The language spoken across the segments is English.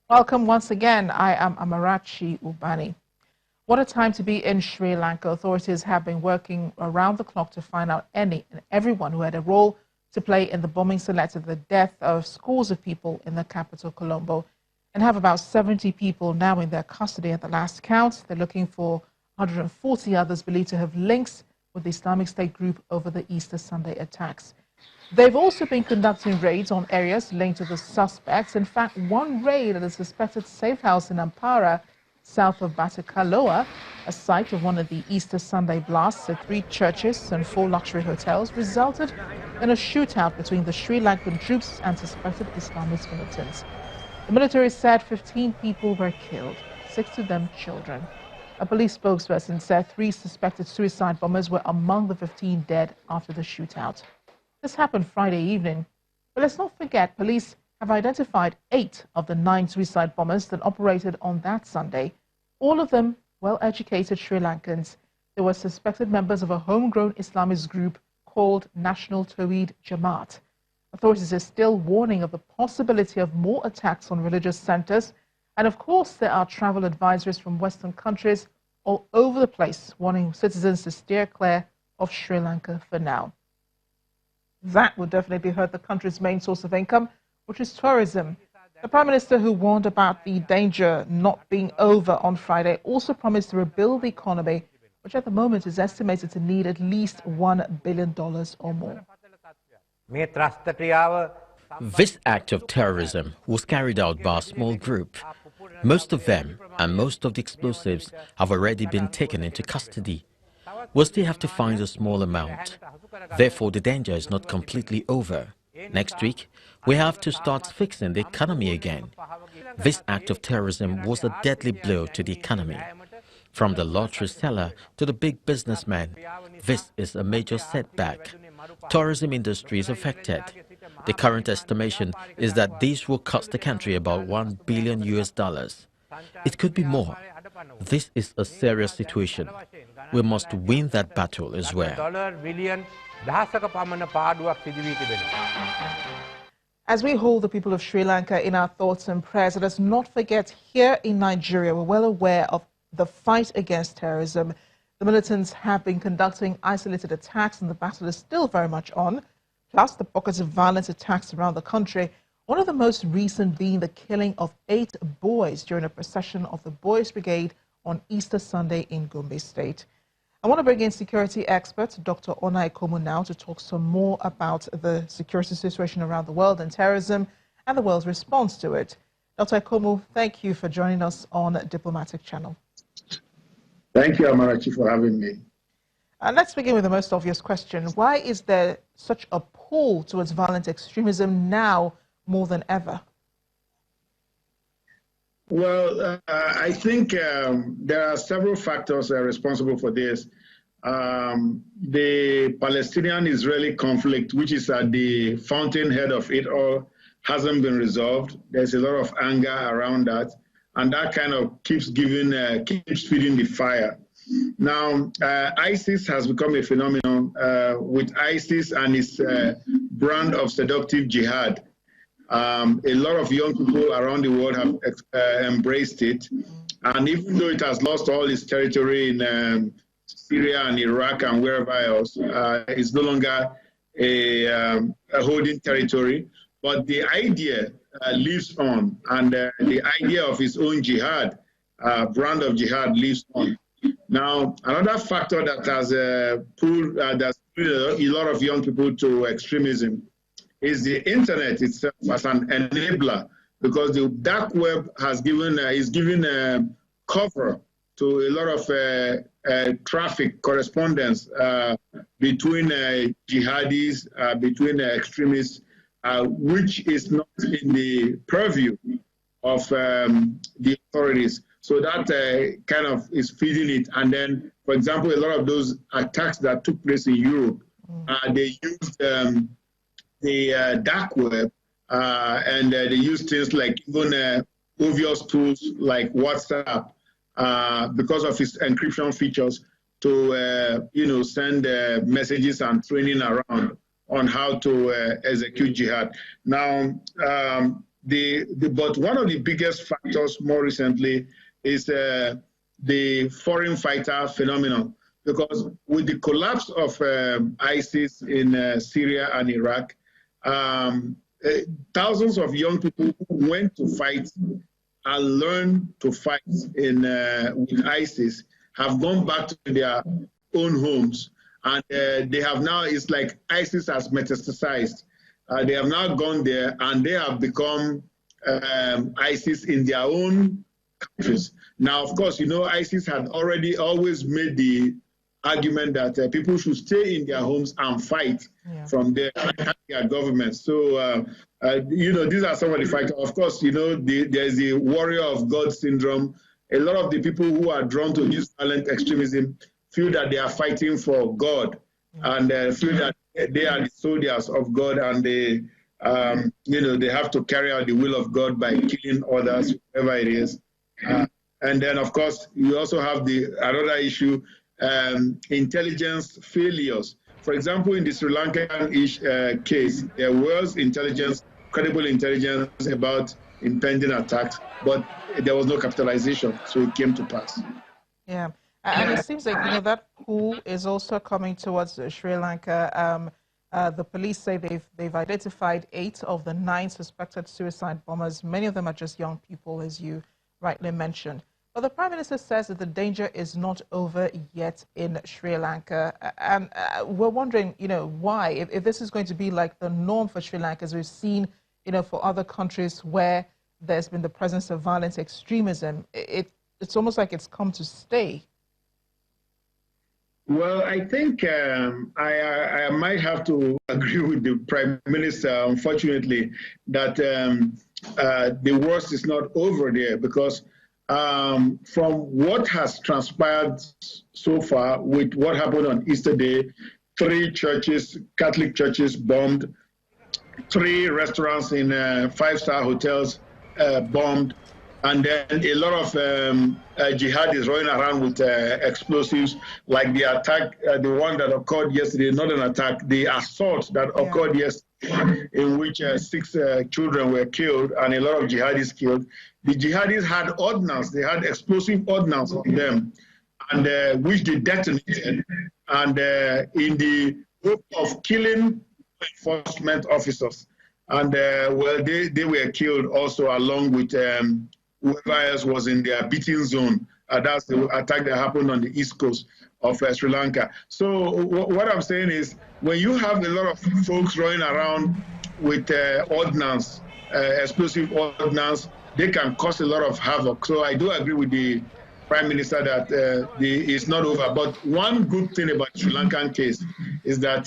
Welcome once again. I am Amarachi Ubani. What a time to be in Sri Lanka. Authorities have been working around the clock to find out any and everyone who had a role to play in the bombings that led to the death of scores of people in the capital, Colombo, and have about 70 people now in their custody at the last count. They're looking for 140 others believed to have links with the Islamic State group over the Easter Sunday attacks. They've also been conducting raids on areas linked to the suspects. In fact, one raid at a suspected safe house in Ampara, south of Batakaloa, a site of one of the Easter Sunday blasts at 3 churches and 4 luxury hotels, resulted in a shootout between the Sri Lankan troops and suspected Islamist militants. The military said 15 people were killed, 6 of them children. A police spokesperson said 3 suspected suicide bombers were among the 15 dead after the shootout. This happened Friday evening. But let's not forget, police have identified 8 of the 9 suicide bombers that operated on that Sunday. All of them well-educated Sri Lankans. They were suspected members of a homegrown Islamist group called National Tawhid Jamaat. Authorities are still warning of the possibility of more attacks on religious centers. And of course, there are travel advisories from Western countries all over the place, warning citizens to steer clear of Sri Lanka for now. That would definitely hurt the country's main source of income, which is tourism. The Prime Minister, who warned about the danger not being over on Friday, also promised to rebuild the economy, which at the moment is estimated to need at least $1 billion or more. This act of terrorism was carried out by a small group. Most of them and most of the explosives have already been taken into custody. We'll still have to find a small amount. Therefore, the danger is not completely over. Next week, we have to start fixing the economy again. This act of terrorism was a deadly blow to the economy. From the lottery seller to the big businessman, this is a major setback. Tourism industry is affected. The current estimation is that this will cost the country about $1 billion. It could be more. This is a serious situation. We must win that battle as well. As we hold the people of Sri Lanka in our thoughts and prayers, let us not forget, here in Nigeria, we're well aware of the fight against terrorism. The militants have been conducting isolated attacks, and the battle is still very much on. Plus, the pockets of violent attacks around the country, one of the most recent being the killing of 8 boys during a procession of the Boys Brigade on Easter Sunday in Gombe State. I want to bring in security expert Dr. Onai Komu now to talk some more about the security situation around the world and terrorism and the world's response to it. Dr. Komu, thank you for joining us on Diplomatic Channel. Thank you, Amarachi, for having me. Let's begin with the most obvious question. Why is there such a pull towards violent extremism now more than ever? Well, I think there are several factors that are responsible for this. The Palestinian-Israeli conflict, which is at the fountainhead of it all, hasn't been resolved. There's a lot of anger around that, and that kind of keeps feeding the fire. Now, ISIS has become a phenomenon with ISIS and its brand of seductive jihad. A lot of young people around the world have embraced it. And even though it has lost all its territory in Syria and Iraq and wherever else, it's no longer a holding territory. But the idea lives on, and the idea of its own jihad, brand of jihad, lives on. Now, another factor that has pulled a lot of young people to extremism is the internet itself as an enabler, because the dark web has is giving cover to a lot of traffic correspondence between jihadis, between extremists, which is not in the purview of the authorities. So that kind of is feeding it. And then, for example, a lot of those attacks that took place in Europe, they used the dark web, and they used things like even obvious tools like WhatsApp, because of its encryption features, to send messages and training around on how to execute jihad. Now, but one of the biggest factors more recently is the foreign fighter phenomenon, because with the collapse of ISIS in Syria and Iraq, thousands of young people who went to fight and learned to fight with ISIS have gone back to their own homes, and they have now, it's like ISIS has metastasized. They have now gone there and they have become ISIS in their own countries. Now, of course, you know, ISIS had always made the argument that people should stay in their homes and fight from their government. So, you know, these are some of the factors. Of course, you know, there's the warrior of God syndrome. A lot of the people who are drawn to this violent extremism feel that they are fighting for God, and feel that they are the soldiers of God, and they, you know, they have to carry out the will of God by killing others, whatever it is. And then, of course, you also have another issue, intelligence failures. For example, in the Sri Lankan case, there was credible intelligence about impending attacks, but there was no capitalization, so it came to pass. Yeah, and it seems like, you know, that coup is also coming towards Sri Lanka. The police say they've identified 8 of the 9 suspected suicide bombers. Many of them are just young people, as you rightly mentioned. But the Prime Minister says that the danger is not over yet in Sri Lanka. And we're wondering, you know, why? If this is going to be like the norm for Sri Lanka, as we've seen, you know, for other countries where there's been the presence of violent extremism, it's almost like it's come to stay. Well, I think I might have to agree with the Prime Minister, unfortunately, that the worst is not over there, because from what has transpired so far with what happened on Easter Day, 3 churches, Catholic churches bombed, 3 restaurants in 5-star hotels bombed, and then a lot of jihadis running around with explosives, like the attack, the one that occurred yesterday, not an attack, the assault that occurred yesterday, in which 6 children were killed and a lot of jihadis killed. The jihadis had ordnance, they had explosive ordnance on them, and which they detonated, and in the hope of killing enforcement officers. And well, they were killed also, along with whoever else was in their beating zone. That's the attack that happened on the east coast of Sri Lanka. So what I'm saying is, when you have a lot of folks running around with ordnance, explosive ordnance, they can cause a lot of havoc. So I do agree with the Prime Minister that it's not over. But one good thing about the Sri Lankan case is that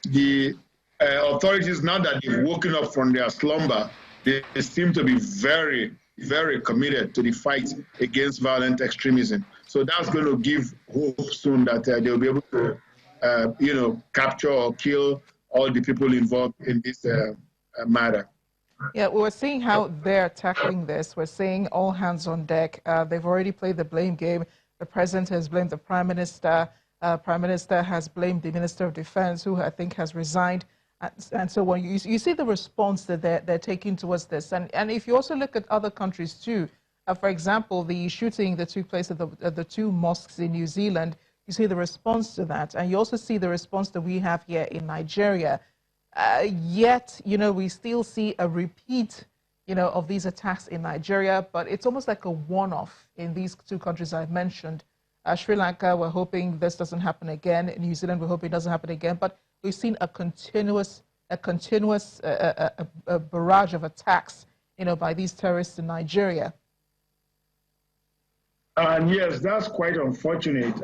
the authorities, now that they've woken up from their slumber, they seem to be very, very committed to the fight against violent extremism. So that's going to give hope soon that they'll be able to, you know, capture or kill all the people involved in this matter. Yeah, we're seeing how they're tackling this. We're seeing all hands on deck. They've already played the blame game. The president has blamed the prime minister. Prime minister has blamed the Minister of Defense, who I think has resigned. And so when you see the response that they're taking towards this. And if you also look at other countries too, for example, the shooting that took place at the 2 mosques in New Zealand, you see the response to that. And you also see the response that we have here in Nigeria. Yet, you know, we still see a repeat, you know, of these attacks in Nigeria, but it's almost like a one-off in these 2 countries I've mentioned. Sri Lanka, we're hoping this doesn't happen again. In New Zealand, we're hoping it doesn't happen again. But we've seen a continuous barrage of attacks, you know, by these terrorists in Nigeria. Yes, that's quite unfortunate.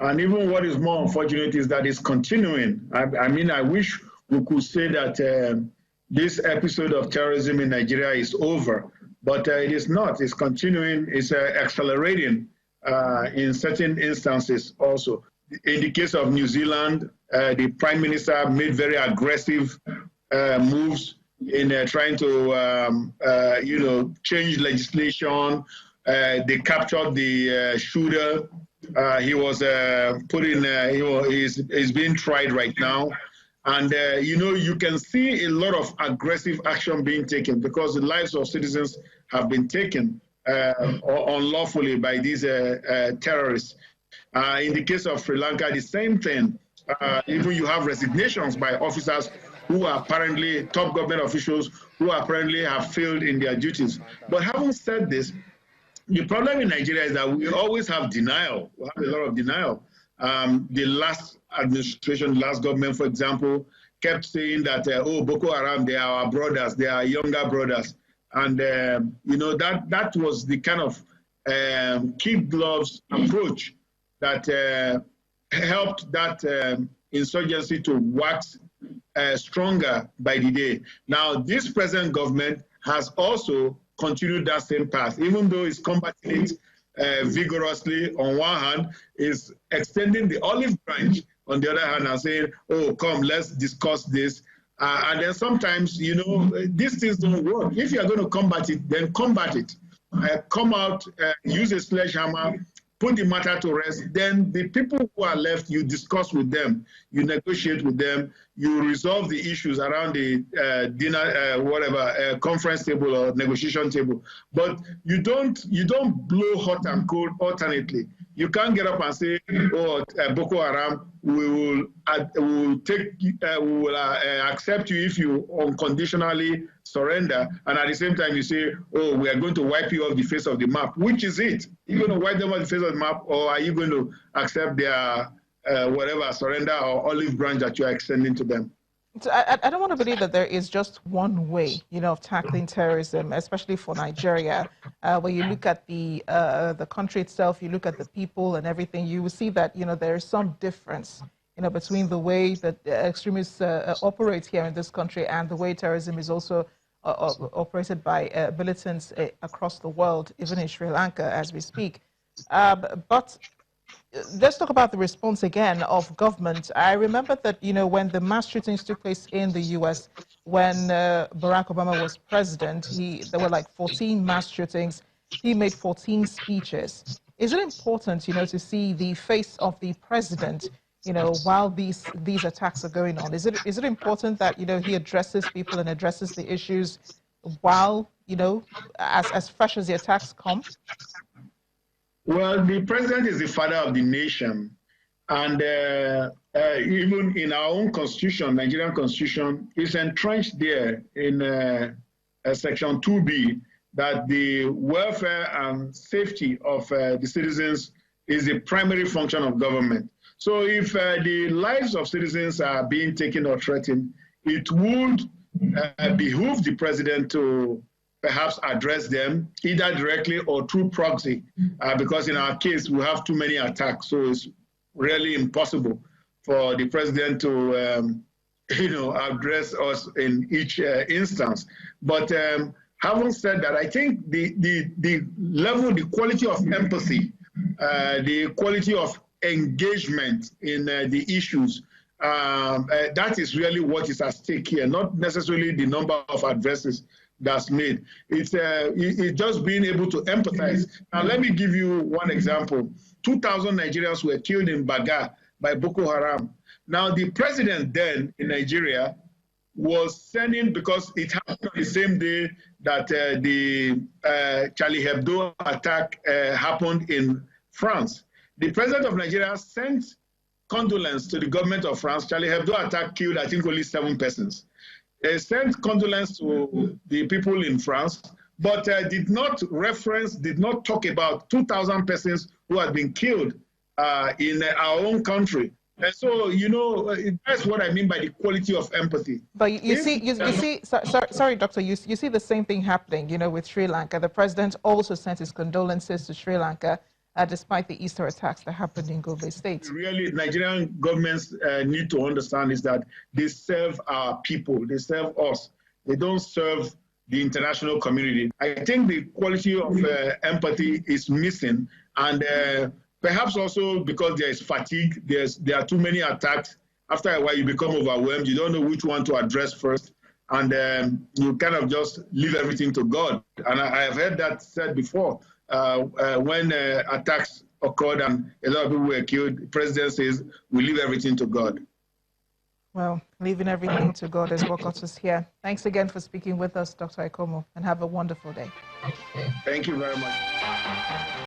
And even what is more unfortunate is that it's continuing. I mean, I wish we could say that this episode of terrorism in Nigeria is over, but it is not. It's continuing. It's accelerating in certain instances also. In the case of New Zealand, the Prime Minister made very aggressive moves in trying to, you know, change legislation. They captured the shooter. He was put in, he's being tried right now. And, you can see a lot of aggressive action being taken because the lives of citizens have been taken unlawfully by these terrorists. In the case of Sri Lanka, the same thing. Even you have resignations by officers who are apparently top government officials who apparently have failed in their duties. But having said this, the problem in Nigeria is that we always have denial. We have a lot of denial. The last administration, last government, for example, kept saying that, Boko Haram, they are our brothers, they are younger brothers. And, that was the kind of kid gloves approach that helped that insurgency to wax stronger by the day. Now, this present government has also continued that same path, even though it's combating it vigorously on one hand, is extending the olive branch on the other hand and saying, oh, come, let's discuss this. And then sometimes, these things don't work. If you're going to combat it, then combat it. Come out, use a sledgehammer, put the matter to rest. Then the people who are left, you discuss with them, you negotiate with them, you resolve the issues around the dinner, conference table or negotiation table. But you don't blow hot and cold alternately. You can't get up and say, oh, Boko Haram, we will accept you if you unconditionally surrender, and at the same time you say, oh, we are going to wipe you off the face of the map. Which is it? Are you going to wipe them off the face of the map, or are you going to accept their surrender or olive branch that you are extending to them? So I don't want to believe that there is just one way, of tackling terrorism, especially for Nigeria. When you look at the country itself, you look at the people and everything, you will see that, there is some difference, between the way that extremists operate here in this country and the way terrorism is also operated by militants across the world, even in Sri Lanka as we speak. But let's talk about the response again of government. I remember that, when the mass shootings took place in the U.S., when Barack Obama was president, there were like 14 mass shootings. He made 14 speeches. Is it important, to see the face of the president, while these attacks are going on? Is it important that, he addresses people and addresses the issues while, as fresh as the attacks come? Well, the president is the father of the nation. And even in our own constitution, Nigerian constitution, is entrenched there in section 2B that the welfare and safety of the citizens is the primary function of government. So if the lives of citizens are being taken or threatened, it would behoove the president to perhaps address them either directly or through proxy, because in our case, we have too many attacks. So it's really impossible for the president to, address us in each instance. But having said that, I think the level, the quality of empathy, the quality of engagement in the issues, that is really what is at stake here, not necessarily the number of addresses that's made. It's just being able to empathize. Now, let me give you one example. 2,000 Nigerians were killed in Baga by Boko Haram. Now, the president then in Nigeria was sending, because it happened on the same day that the Charlie Hebdo attack happened in France. The president of Nigeria sent condolence to the government of France. Charlie Hebdo attack killed, I think, only 7 persons. They sent condolence to the people in France, but did not talk about 2,000 persons who had been killed in our own country. And so, that's what I mean by the quality of empathy. But you see, sorry, Doctor, you see the same thing happening, with Sri Lanka. The president also sent his condolences to Sri Lanka, despite the Easter attacks that happened in Govt State. Really, Nigerian governments need to understand is that they serve our people, they serve us. They don't serve the international community. I think the quality of empathy is missing, and perhaps also because there is fatigue, there are too many attacks. After a while, you become overwhelmed. You don't know which one to address first, and you kind of just leave everything to God. And I have heard that said before. When attacks occurred and a lot of people were killed, the president says, we leave everything to God. Well, leaving everything to God is what got us here. Thanks again for speaking with us, Dr. Ikomo, and have a wonderful day. Thank you very much.